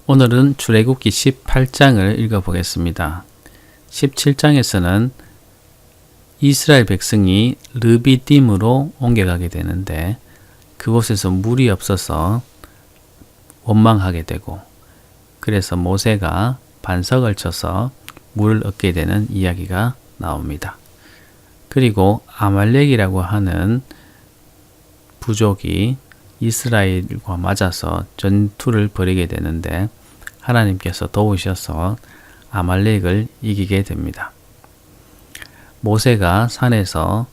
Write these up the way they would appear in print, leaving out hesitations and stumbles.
오늘은 출애굽기 18장을 읽어보겠습니다. 17장에서는 이스라엘 백성이 르비딤으로 옮겨가게 되는데 그곳에서 물이 없어서 원망하게 되고 그래서 모세가 반석을 쳐서 물을 얻게 되는 이야기가 나옵니다. 그리고 아말렉이라고 하는 부족이 이스라엘과 맞아서 전투를 벌이게 되는데 하나님께서 도우셔서 아말렉을 이기게 됩니다. 모세가 산에서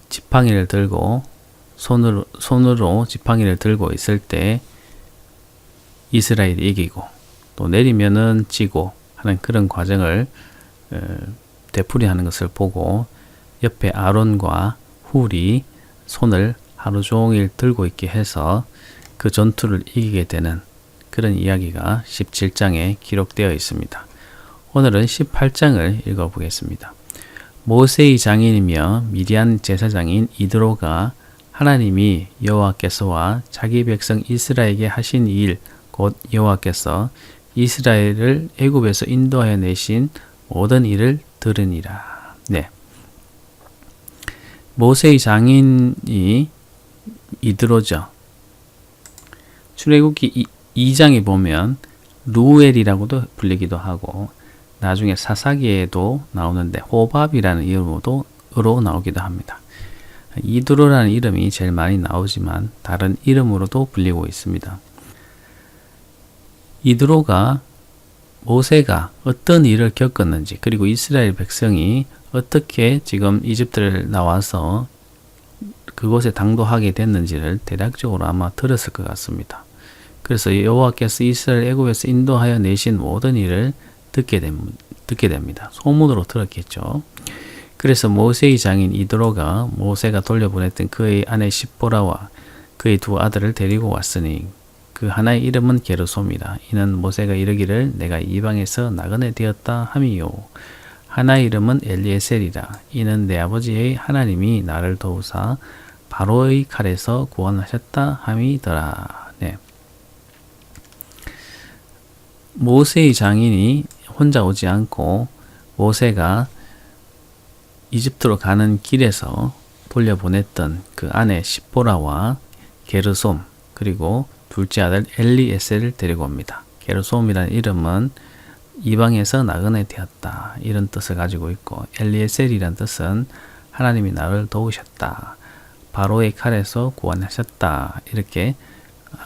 지팡이를 들고 손으로 지팡이를 들고 있을 때 이스라엘이 이기고 또 내리면은 지고 하는 그런 과정을 되풀이하는 것을 보고 옆에 아론과 훌이 손을 하루 종일 들고 있게 해서 그 전투를 이기게 되는 그런 이야기가 17장에 기록되어 있습니다. 오늘은 18장을 읽어보겠습니다. 모세의 장인이며 미디안 제사장인 이드로가 하나님이 여호와께서와 자기 백성 이스라엘에게 하신 일, 곧 여호와께서 이스라엘을 애굽에서 인도하여 내신 모든 일을 들으니라. 네. 모세의 장인이 이드로죠. 출애굽기 2장에 보면 루엘이라고도 불리기도 하고 나중에 사사기에도 나오는데 호밥이라는 이름으로 나오기도 합니다. 이드로라는 이름이 제일 많이 나오지만 다른 이름으로도 불리고 있습니다. 이드로가 모세가 어떤 일을 겪었는지 그리고 이스라엘 백성이 어떻게 지금 이집트를 나와서 그곳에 당도하게 됐는지를 대략적으로 아마 들었을 것 같습니다. 그래서 여호와께서 이스라엘 애굽에서 인도하여 내신 모든 일을 듣게 됩니다. 소문으로 들었겠죠. 그래서 모세의 장인 이드로가 모세가 돌려보냈던 그의 아내 십보라와 그의 두 아들을 데리고 왔으니 그 하나의 이름은 게르솜이라. 이는 모세가 이르기를 내가 이방에서 나그네 되었다 함이요. 하나의 이름은 엘리에셀이라. 이는 내 아버지의 하나님이 나를 도우사 바로의 칼에서 구원하셨다 함이더라. 네. 모세의 장인이 혼자 오지 않고 모세가 이집트로 가는 길에서 돌려보냈던 그 아내 십보라와 게르솜 그리고 둘째 아들 엘리에셀을 데리고 옵니다. 게르솜이라는 이름은 이방에서 나그네 되었다 이런 뜻을 가지고 있고 엘리에셀이라는 뜻은 하나님이 나를 도우셨다. 바로의 칼에서 구원하셨다. 이렇게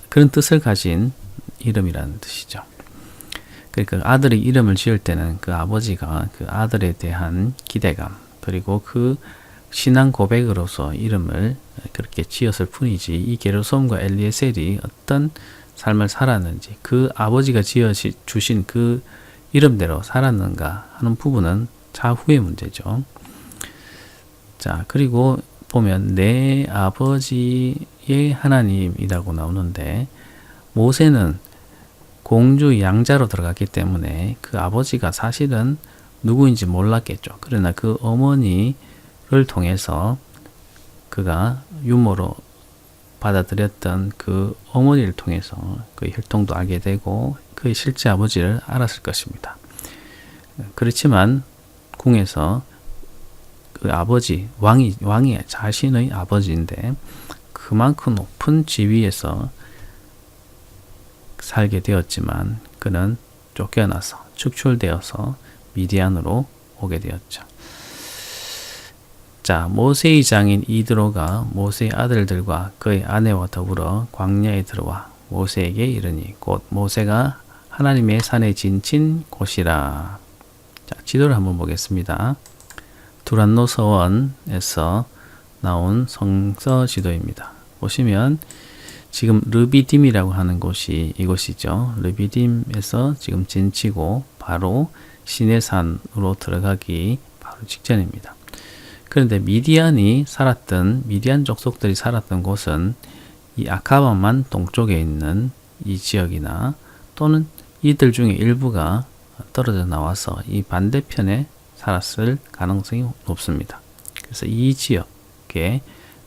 그런 뜻을 가진 이름이라는 뜻이죠. 그러니까 아들이 이름을 지을 때는 그 아버지가 그 아들에 대한 기대감 그리고 그 신앙 고백으로서 이름을 그렇게 지었을 뿐이지 이 게르솜과 엘리에셀이 어떤 삶을 살았는지 그 아버지가 지어주신 그 이름대로 살았는가 하는 부분은 차후의 문제죠. 자, 그리고 보면 내 아버지의 하나님이라고 나오는데 모세는 공주 양자로 들어갔기 때문에 그 아버지가 사실은 누구인지 몰랐겠죠. 그러나 그 어머니를 통해서 그가 유모로 받아들였던 그 어머니를 통해서 그 혈통도 알게 되고 그의 실제 아버지를 알았을 것입니다. 그렇지만 궁에서 그 아버지, 왕이 자신의 아버지인데 그만큼 높은 지위에서 살게 되었지만 그는 쫓겨나서 축출되어서 미디안으로 오게 되었죠. 자, 모세의 장인 이드로가 모세의 아들들과 그의 아내와 더불어 광야에 들어와 모세에게 이르니 곧 모세가 하나님의 산에 진친 곳이라. 자, 지도를 한번 보겠습니다. 두란노 서원에서 나온 성서 지도입니다. 보시면 지금 르비딤이라고 하는 곳이 이곳이죠. 르비딤에서 지금 진치고 바로 시내산으로 들어가기 바로 직전입니다. 그런데 미디안 족속들이 살았던 곳은 이 아카바만 동쪽에 있는 이 지역이나 또는 이들 중에 일부가 떨어져 나와서 이 반대편에 살았을 가능성이 높습니다. 그래서 이 지역에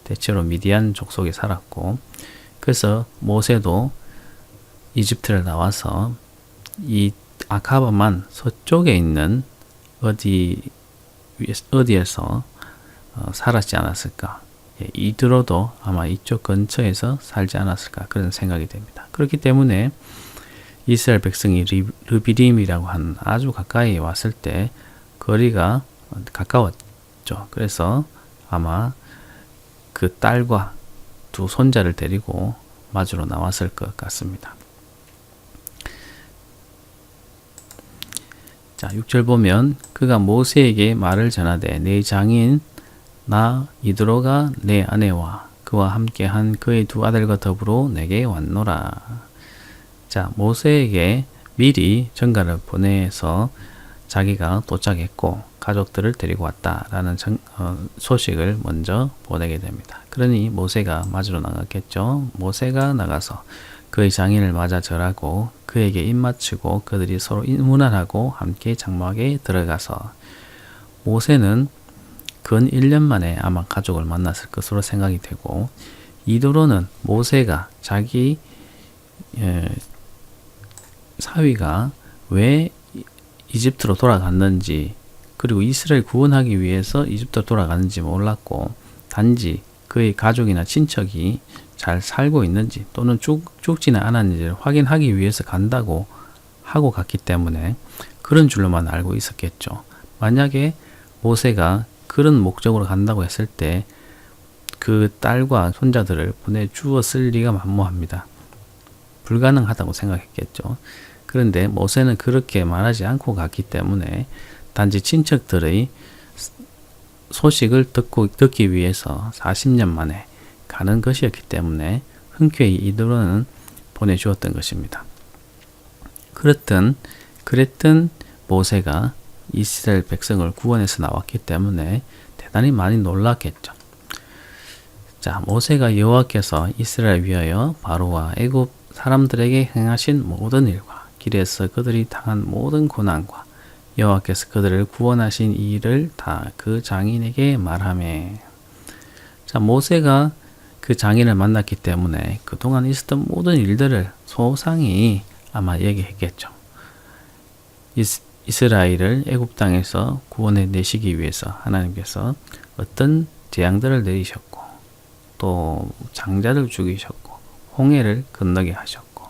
대체로 미디안 족속이 살았고 그래서 모세도 이집트를 나와서 이 아카바만 서쪽에 있는 어디에서 살았지 않았을까. 이드로도 아마 이쪽 근처에서 살지 않았을까 그런 생각이 됩니다. 그렇기 때문에 이스라엘 백성이 르비딤이라고 하는 아주 가까이 왔을 때 거리가 가까웠죠. 그래서 아마 그 딸과 두 손자를 데리고 마주로 나왔을 것 같습니다. 자, 6절 보면 그가 모세에게 말을 전하되 내 장인 나 이드로가 내 아내와 그와 함께한 그의 두 아들과 더불어 내게 왔노라. 자, 모세에게 미리 전가를 보내서 자기가 도착했고 가족들을 데리고 왔다라는 소식을 먼저 보내게 됩니다. 그러니 모세가 맞으러 나갔겠죠. 모세가 나가서 그의 장인을 맞아 절하고 그에게 입맞추고 그들이 서로 문안하고 함께 장막에 들어가서 모세는 근 1년 만에 아마 가족을 만났을 것으로 생각이 되고 이도로는 모세가 자기 사위가 왜 이집트로 돌아갔는지 그리고 이스라엘 구원하기 위해서 이집트로 돌아갔는지 몰랐고 단지 그의 가족이나 친척이 잘 살고 있는지 또는 죽지는 않았는지를 확인하기 위해서 간다고 하고 갔기 때문에 그런 줄로만 알고 있었겠죠. 만약에 모세가 그런 목적으로 간다고 했을 때 그 딸과 손자들을 보내주었을 리가 만무합니다. 불가능하다고 생각했겠죠. 그런데 모세는 그렇게 말하지 않고 갔기 때문에 단지 친척들의 소식을 듣기 위해서 40년 만에 가는 것이었기 때문에 흔쾌히 이들은 보내주었던 것입니다. 그랬던 모세가 이스라엘 백성을 구원해서 나왔기 때문에 대단히 많이 놀랐겠죠. 자, 모세가 여호와께서 이스라엘 위하여 바로와 애굽 사람들에게 행하신 모든 일과 길에서 그들이 당한 모든 고난과 여호와께서 그들을 구원하신 이 일을 다 그 장인에게 말하매. 자, 모세가 그 장인을 만났기 때문에 그동안 있었던 모든 일들을 소상히 아마 얘기했겠죠. 이스라엘을 애굽 땅에서 구원해 내시기 위해서 하나님께서 어떤 재앙들을 내리셨고 또 장자를 죽이셨고 홍해를 건너게 하셨고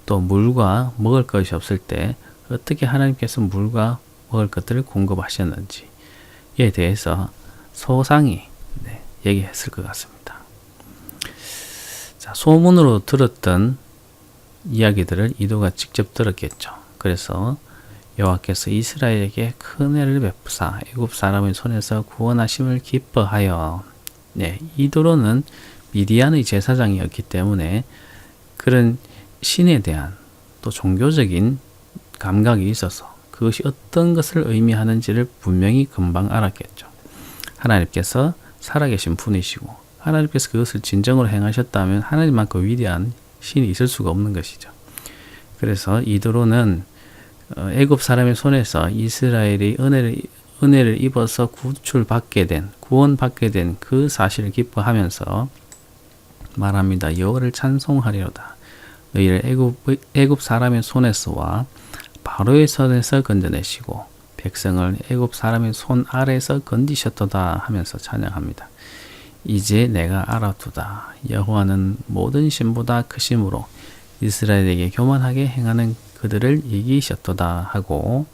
또 물과 먹을 것이 없을 때 어떻게 하나님께서 물과 먹을 것들을 공급하셨는지에 대해서 소상히 얘기했을 것 같습니다. 자, 소문으로 들었던 이야기들을 이도가 직접 들었겠죠. 그래서 여호와께서 이스라엘에게 큰 은혜를 베푸사 애굽 사람의 손에서 구원하심을 기뻐하여 이도로는 미디안의 제사장이었기 때문에 그런 신에 대한 또 종교적인 감각이 있어서 그것이 어떤 것을 의미하는지를 분명히 금방 알았겠죠. 하나님께서 살아계신 분이시고 하나님께서 그것을 진정으로 행하셨다면 하나님만큼 위대한 신이 있을 수가 없는 것이죠. 그래서 이도로는 애굽 사람의 손에서 이스라엘이 은혜를 입어서 구원받게 된 그 사실을 기뻐하면서 말합니다. 여호와를 찬송하리로다. 너희를 애굽 사람의 손에서와 바로의 손에서 건져내시고 백성을 애굽 사람의 손 아래에서 건지셨도다 하면서 찬양합니다. 이제 내가 알아두다. 여호와는 모든 신보다 크심으로 이스라엘에게 교만하게 행하는 그들을 이기셨도다 하고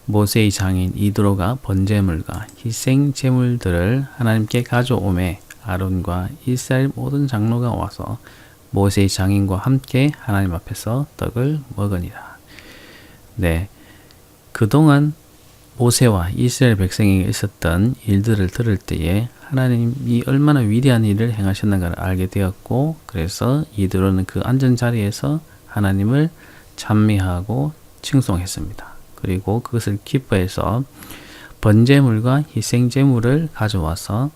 모세의 장인 이드로가 번제물과 희생 제물들을 하나님께 가져오매 아론과 이스라엘 모든 장로가 와서 모세의 장인과 함께 하나님 앞에서 떡을 먹으니라. 그동안 모세와 이스라엘 백성이 있었던 일들을 들을 때에 하나님이 얼마나 위대한 일을 행하셨는가를 알게 되었고 그래서 이드로는 그 앉은 자리에서 하나님을 찬미하고 칭송했습니다. 그리고 그것을 기뻐해서 번제물과 희생제물을 가져와서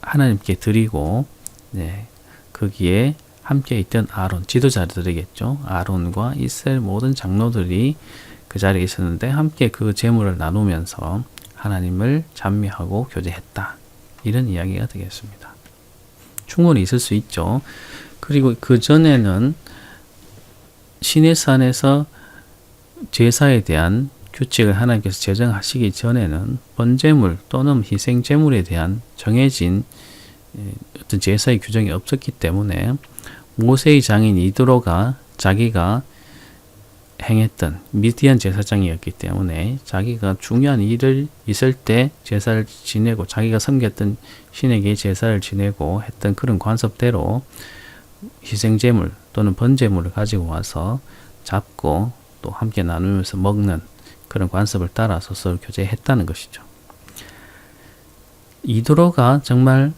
하나님께 드리고 거기에 함께 있던 아론, 지도자들이겠죠. 아론과 이스라엘 모든 장로들이 그 자리에 있었는데 함께 그 제물을 나누면서 하나님을 찬미하고 교제했다. 이런 이야기가 되겠습니다. 충분히 있을 수 있죠. 그리고 그 전에는 시내산에서 제사에 대한 규칙을 하나님께서 제정하시기 전에는 번제물 또는 희생제물에 대한 정해진 어떤 제사의 규정이 없었기 때문에 모세의 장인 이드로가 자기가 행했던 미디안 제사장이었기 때문에 자기가 중요한 일을 있을 때 제사를 지내고 자기가 섬겼던 신에게 제사를 지내고 했던 그런 관습대로 희생제물 또는 번제물을 가지고 와서 잡고 또 함께 나누면서 먹는 그런 관습을 따라서 서로 교제했다는 것이죠. 이드로가 정말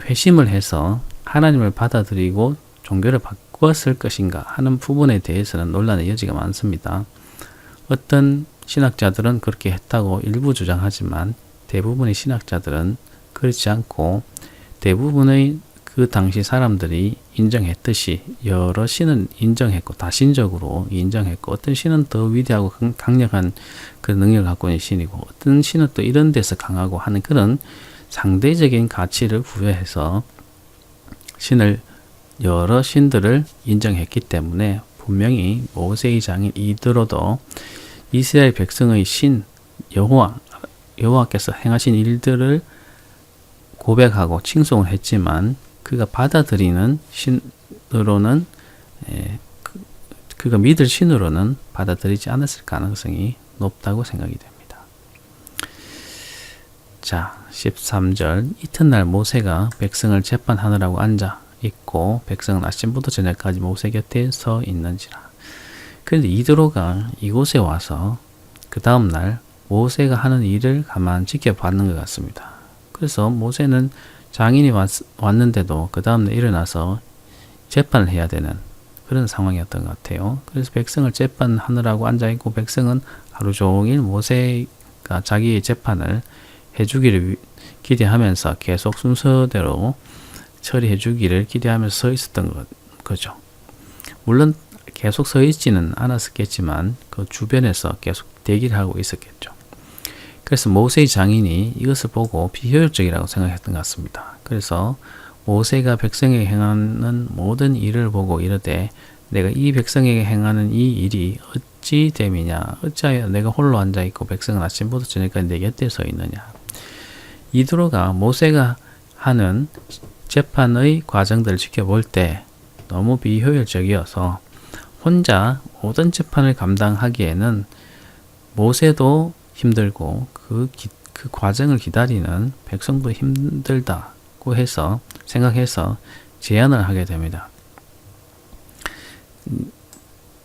회심을 해서 하나님을 받아들이고 종교를 바꾸었을 것인가 하는 부분에 대해서는 논란의 여지가 많습니다. 어떤 신학자들은 그렇게 했다고 일부 주장하지만 대부분의 신학자들은 그렇지 않고 대부분의 그 당시 사람들이 인정했듯이 여러 신은 인정했고 다신적으로 인정했고 어떤 신은 더 위대하고 강력한 그 능력을 갖고 있는 신이고 어떤 신은 또 이런 데서 강하고 하는 그런 상대적인 가치를 부여해서 신을 여러 신들을 인정했기 때문에 분명히 모세의 장인 이드로도 이스라엘 백성의 신 여호와께서 행하신 일들을 고백하고 칭송을 했지만 그가 받아들이는 신으로는 그가 믿을 신으로는 받아들이지 않았을 가능성이 높다고 생각이 됩니다. 자, 13절 이튿날 모세가 백성을 재판하느라고 앉아 있고 백성은 아침부터 저녁까지 모세 곁에 서 있는지라. 그런데 이드로가 이곳에 와서 그 다음날 모세가 하는 일을 가만 지켜봤는 것 같습니다. 그래서 모세는 장인이 왔는데도 그 다음날 일어나서 재판을 해야 되는 그런 상황이었던 것 같아요. 그래서 백성을 재판하느라고 앉아있고 백성은 하루 종일 모세가 자기의 재판을 해주기를 기대하면서 계속 순서대로 처리해 주기를 기대하면서 서 있었던 거죠. 물론 계속 서 있지는 않았겠지만 그 주변에서 계속 대기를 하고 있었겠죠. 그래서 모세의 장인이 이것을 보고 비효율적이라고 생각했던 것 같습니다. 그래서 모세가 백성에게 행하는 모든 일을 보고 이르되 내가 이 백성에게 행하는 이 일이 어찌 됨이냐 어찌하여 내가 홀로 앉아있고 백성은 아침부터 저녁까지 내 곁에 서 있느냐. 이드로가 모세가 하는 재판의 과정들을 지켜볼 때 너무 비효율적이어서 혼자 모든 재판을 감당하기에는 모세도 힘들고 그 과정을 기다리는 백성도 힘들다고 해서 생각해서 제안을 하게 됩니다.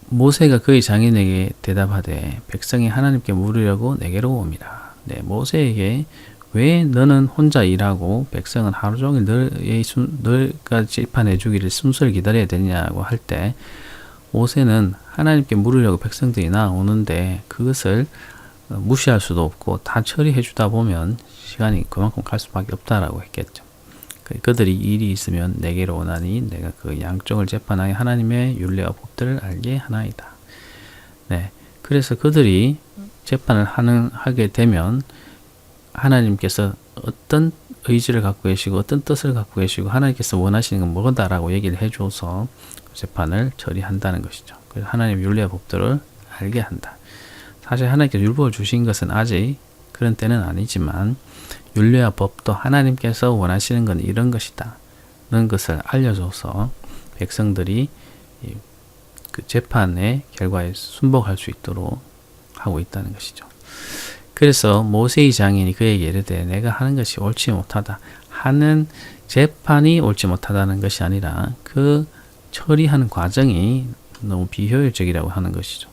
모세가 그의 장인에게 대답하되 백성이 하나님께 물으려고 내게로 옵니다. 네, 모세에게 왜 너는 혼자 일하고 백성은 하루 종일 너가 재판해 주기를 순서를 기다려야 되냐고 할 때 모세는 하나님께 물으려고 백성들이 나오는데 그것을 무시할 수도 없고 다 처리해 주다 보면 시간이 그만큼 갈 수밖에 없다라고 했겠죠. 그들이 일이 있으면 내게로 오나니 내가 그 양쪽을 재판하여 하나님의 율례와 법들을 알게 하나이다. 네, 그래서 그들이 재판을 하게 되면 하나님께서 어떤 의지를 갖고 계시고 어떤 뜻을 갖고 계시고 하나님께서 원하시는 건 뭐다라고 얘기를 해줘서 재판을 처리한다는 것이죠. 그래서 하나님의 율례와 법들을 알게 한다. 사실 하나님께서 율법을 주신 것은 아직 그런 때는 아니지만 율례와 법도 하나님께서 원하시는 건 이런 것이다 라는 것을 알려줘서 백성들이 그 재판의 결과에 순복할 수 있도록 하고 있다는 것이죠. 그래서 모세의 장인이 그에게 이르되 내가 하는 것이 옳지 못하다. 하는 재판이 옳지 못하다는 것이 아니라 그 처리하는 과정이 너무 비효율적이라고 하는 것이죠.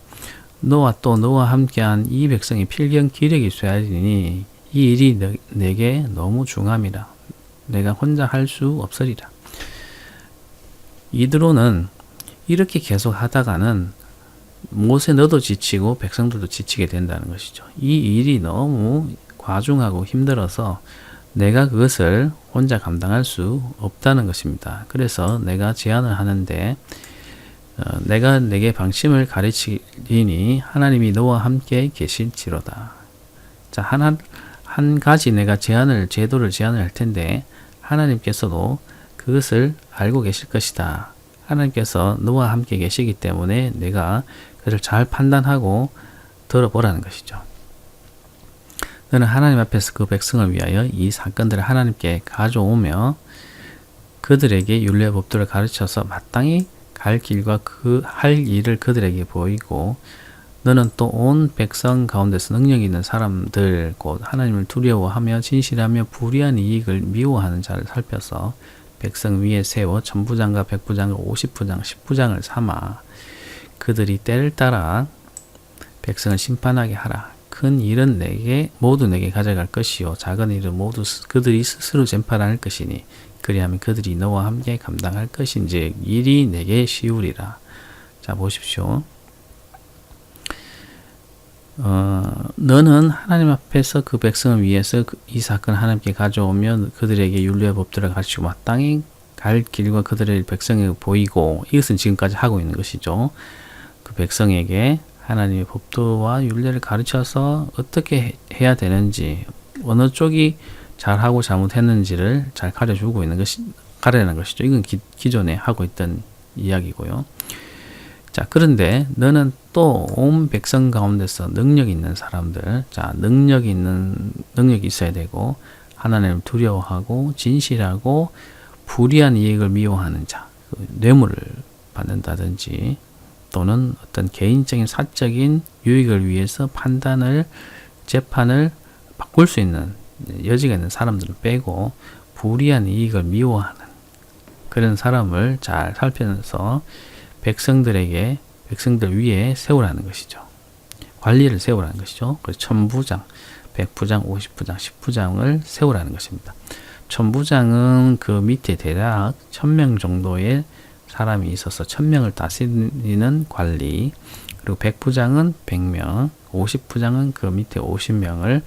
너와 또 너와 함께한 이 백성이 필경 기력이 있어야 하리니 이 일이 내게 너무 중함이라. 내가 혼자 할 수 없으리라. 이드로는 이렇게 계속 하다가는 모세 너도 지치고 백성들도 지치게 된다는 것이죠. 이 일이 너무 과중하고 힘들어서 내가 그것을 혼자 감당할 수 없다는 것입니다. 그래서 내가 제안을 하는데 내가 내게 방침을 가르치리니 하나님이 너와 함께 계실지로다. 자, 한 가지 내가 제도를 제안을 할 텐데 하나님께서도 그것을 알고 계실 것이다. 하나님께서 너와 함께 계시기 때문에 내가 그를 잘 판단하고 들어보라는 것이죠. 너는 하나님 앞에서 그 백성을 위하여 이 사건들을 하나님께 가져오며 그들에게 율례 법도를 가르쳐서 마땅히 갈 길과 그 할 일을 그들에게 보이고 너는 또 온 백성 가운데서 능력 있는 사람들 곧 하나님을 두려워하며 진실하며 불의한 이익을 미워하는 자를 살펴서 백성 위에 세워 천부장과 백부장과 50부장 10부장을 삼아 그들이 때를 따라 백성을 심판하게 하라. 큰 일은 모두 내게 가져갈 것이요 작은 일은 모두 그들이 스스로 전파할 것이니 그리하면 그들이 너와 함께 감당할 것인즉 일이 내게 쉬우리라. 자 보십시오. 너는 하나님 앞에서 그 백성을 위해서 이 사건을 하나님께 가져오면 그들에게 율례 법들을 가르치고 마땅히 갈 길과 그들의 백성에게 보이고 이것은 지금까지 하고 있는 것이죠. 그 백성에게 하나님의 법도와 율례를 가르쳐서 어떻게 해야 되는지 어느 쪽이 잘하고 잘못했는지를 잘 가르쳐주고 있는 가르치는 것이죠. 이건 기존에 하고 있던 이야기고요. 자, 그런데 너는 또 온 백성 가운데서 능력 있는 사람들, 자, 능력이 있어야 되고, 하나님을 두려워하고, 진실하고, 불의한 이익을 미워하는 자, 뇌물을 받는다든지, 또는 어떤 개인적인 사적인 유익을 위해서 재판을 바꿀 수 있는 여지가 있는 사람들을 빼고, 불의한 이익을 미워하는 그런 사람을 잘 살펴서 백성들 위에 세우라는 것이죠. 관리를 세우라는 것이죠. 그래서 천부장, 백부장, 50부장, 10부장을 세우라는 것입니다. 천부장은 그 밑에 대략 1000명 정도의 사람이 있어서 1000명을 다스리는 관리, 그리고 백부장은 100명, 50부장은 그 밑에 50명을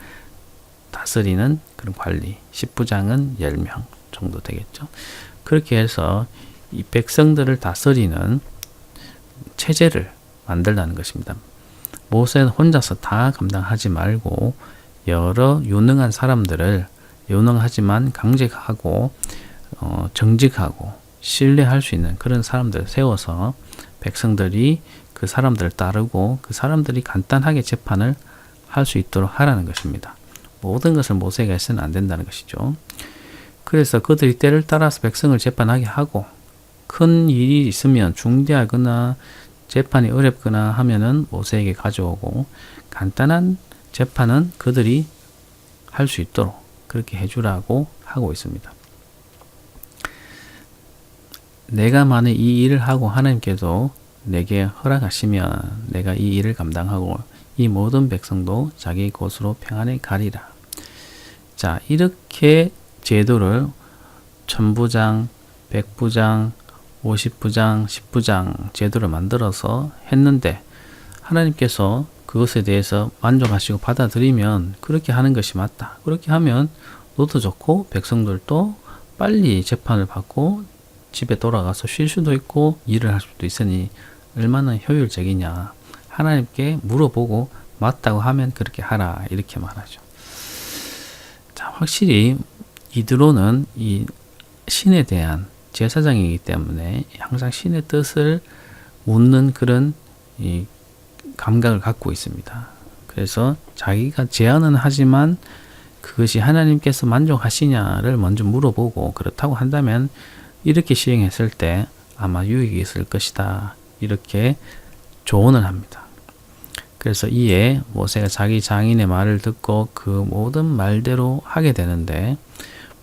다스리는 그런 관리, 10부장은 10명 정도 되겠죠. 그렇게 해서 이 백성들을 다스리는 체제를 만들라는 것입니다. 모세는 혼자서 다 감당하지 말고 여러 유능한 사람들을 유능하지만 강직하고 정직하고 신뢰할 수 있는 그런 사람들을 세워서 백성들이 그 사람들을 따르고 그 사람들이 간단하게 재판을 할 수 있도록 하라는 것입니다. 모든 것을 모세가 해서는 안 된다는 것이죠. 그래서 그들이 때를 따라서 백성을 재판하게 하고 큰 일이 있으면 중대하거나 재판이 어렵거나 하면은 모세에게 가져오고 간단한 재판은 그들이 할 수 있도록 그렇게 해주라고 하고 있습니다. 내가 만약 이 일을 하고 하나님께도 내게 허락하시면 내가 이 일을 감당하고 이 모든 백성도 자기 곳으로 평안히 가리라. 자, 이렇게 제도를 천부장, 백부장, 50부장, 10부장 제도를 만들어서 했는데 하나님께서 그것에 대해서 만족하시고 받아들이면 그렇게 하는 것이 맞다. 그렇게 하면 너도 좋고 백성들도 빨리 재판을 받고 집에 돌아가서 쉴 수도 있고 일을 할 수도 있으니 얼마나 효율적이냐. 하나님께 물어보고 맞다고 하면 그렇게 하라. 이렇게 말하죠. 자, 확실히 이드로는 이 신에 대한 제사장이기 때문에 항상 신의 뜻을 묻는 그런 이 감각을 갖고 있습니다. 그래서 자기가 제안은 하지만 그것이 하나님께서 만족하시냐를 먼저 물어보고 그렇다고 한다면 이렇게 시행했을 때 아마 유익이 있을 것이다. 이렇게 조언을 합니다. 그래서 이에 모세가 자기 장인의 말을 듣고 그 모든 말대로 하게 되는데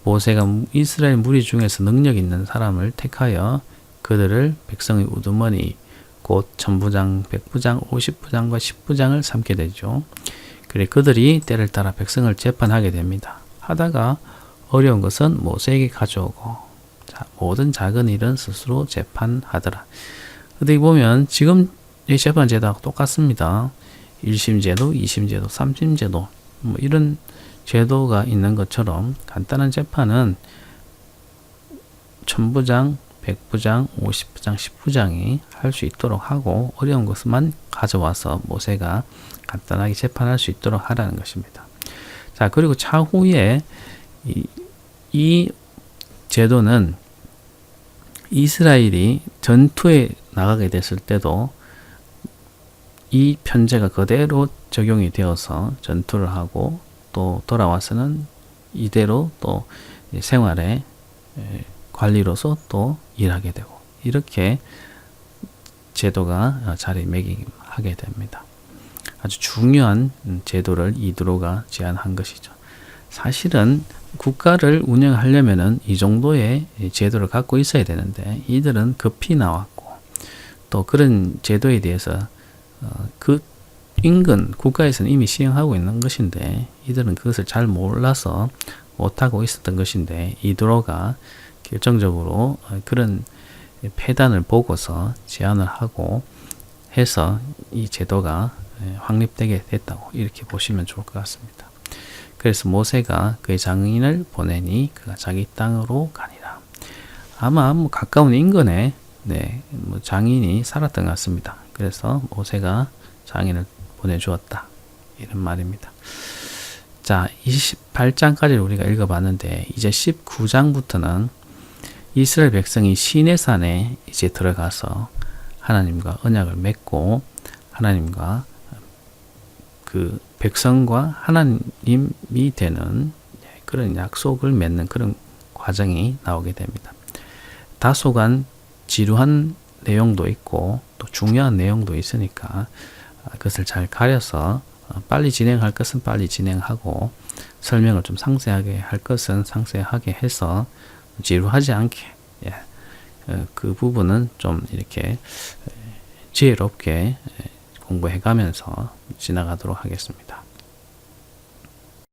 모세가 이스라엘 무리 중에서 능력 있는 사람을 택하여 그들을 백성의 우두머니 곧 천부장, 백부장, 50부장과 10부장을 삼게 되죠. 그래 그들이 때를 따라 백성을 재판하게 됩니다. 하다가 어려운 것은 모세에게 가져오고 모든 작은 일은 스스로 재판하더라. 어떻게 보면 지금 이 재판 제도하고 똑같습니다. 1심 제도, 2심 제도, 3심 제도 뭐 이런 제도가 있는 것처럼 간단한 재판은 천부장, 백부장, 50부장, 10부장이 할 수 있도록 하고 어려운 것만 가져와서 모세가 간단하게 재판할 수 있도록 하라는 것입니다. 자, 그리고 차후에 이 제도는 이스라엘이 전투에 나가게 됐을 때도 이 편제가 그대로 적용이 되어서 전투를 하고 또 돌아와서는 이대로 또 생활의 관리로서 또 일하게 되고 이렇게 제도가 자리매김하게 됩니다. 아주 중요한 제도를 이드로가 제안한 것이죠. 사실은 국가를 운영하려면은 이 정도의 제도를 갖고 있어야 되는데 이들은 급히 나왔고 또 그런 제도에 대해서 그 인근 국가에서는 이미 시행하고 있는 것인데 이들은 그것을 잘 몰라서 못하고 있었던 것인데 이드로가 결정적으로 그런 폐단을 보고서 제안을 하고 해서 이 제도가 확립되게 됐다고 이렇게 보시면 좋을 것 같습니다. 그래서 모세가 그의 장인을 보내니 그가 자기 땅으로 가니라. 아마 가까운 인근에 장인이 살았던 것 같습니다. 그래서 모세가 장인을 보내주었다 이런 말입니다. 자, 28장까지 우리가 읽어봤는데 이제 19장부터는 이스라엘 백성이 시내산에 이제 들어가서 하나님과 언약을 맺고 하나님과 그 백성과 하나님이 되는 그런 약속을 맺는 그런 과정이 나오게 됩니다. 다소간 지루한 내용도 있고 또 중요한 내용도 있으니까 그것을 잘 가려서 빨리 진행할 것은 빨리 진행하고 설명을 좀 상세하게 할 것은 상세하게 해서 지루하지 않게 그 부분은 좀 이렇게 지혜롭게 공부해 가면서 지나가도록 하겠습니다.